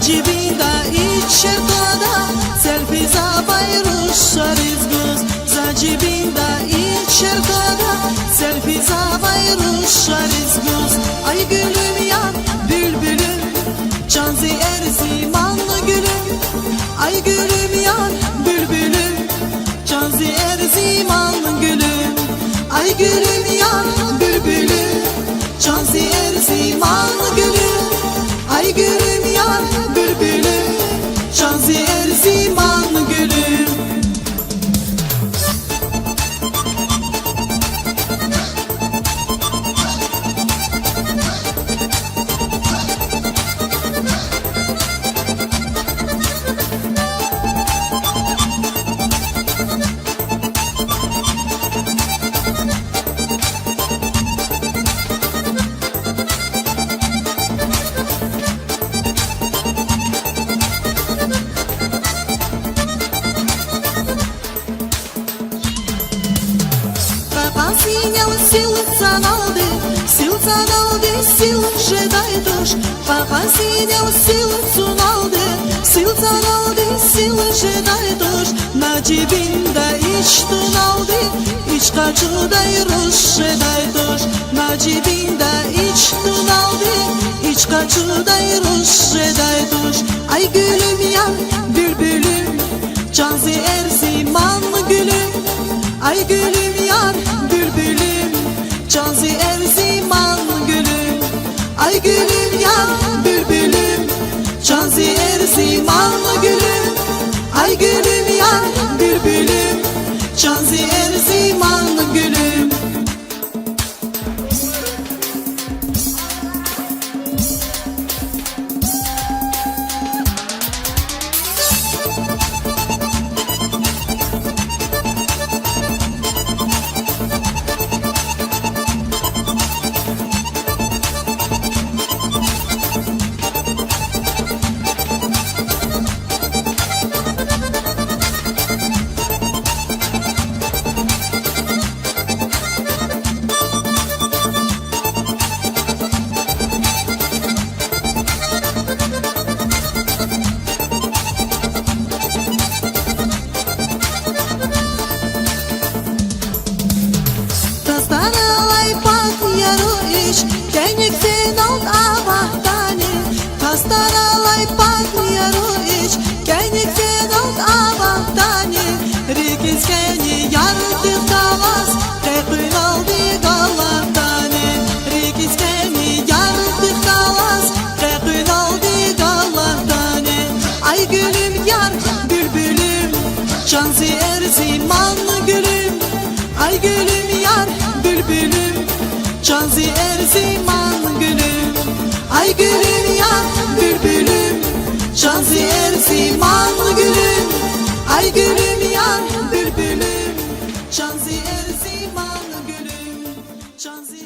Zacibinda içerkada selfie zabayruşarız göz. Zacibinda içerkada selfie zabayruşarız göz. Ay gülüm ya bülbülüm, canzi erzimanlı gülüm. Ay gülüm ya bülbülüm, canzi erzimanlı gülüm. Ay gülüm ya bülbülüm, canzi erzimanlı gülüm. Ay gülüm ya bülbülüm, canzi erzimanlı gülüm. Синял силца налды, сил жедай душ. Папа синял силцу налды, сил жедай душ. Nacibinda içtun aldı, iç kaçıday ruş şeday duş. Nacibinda içtun aldı, iç kaçıday ruş şeday duş. Ay gülüm ya bülbülüm, canzi erzimanlı gülüm. Ay gülüm yar bülbülüm, canzi erzimanlı gülüm. Ay gülüm yar bülbülüm, canzi erzimanlı gülüm. Ay gülüm yar bülbülüm, canzi erzimanlı gülüm. Tastaralay bak yarı iş, kenikten alt avahtani. Tastaralay bak yarı iş, kenikten alt avahtani. Rikizkeni yardık kalas, tekün aldı galahtani. Rikizkeni yardık kalas, tekün aldı galahtani. Ay gülüm yar bülbülüm, canzi erzimanlı gülüm. Ay gülüm yar bülbülüm, canzi erzimanlı gülüm. Ay gülüm yar bülbülüm, canzi erzimanlı gülüm. Ay gülüm yar bülbülüm, canzi erzimanlı gülüm. Canzi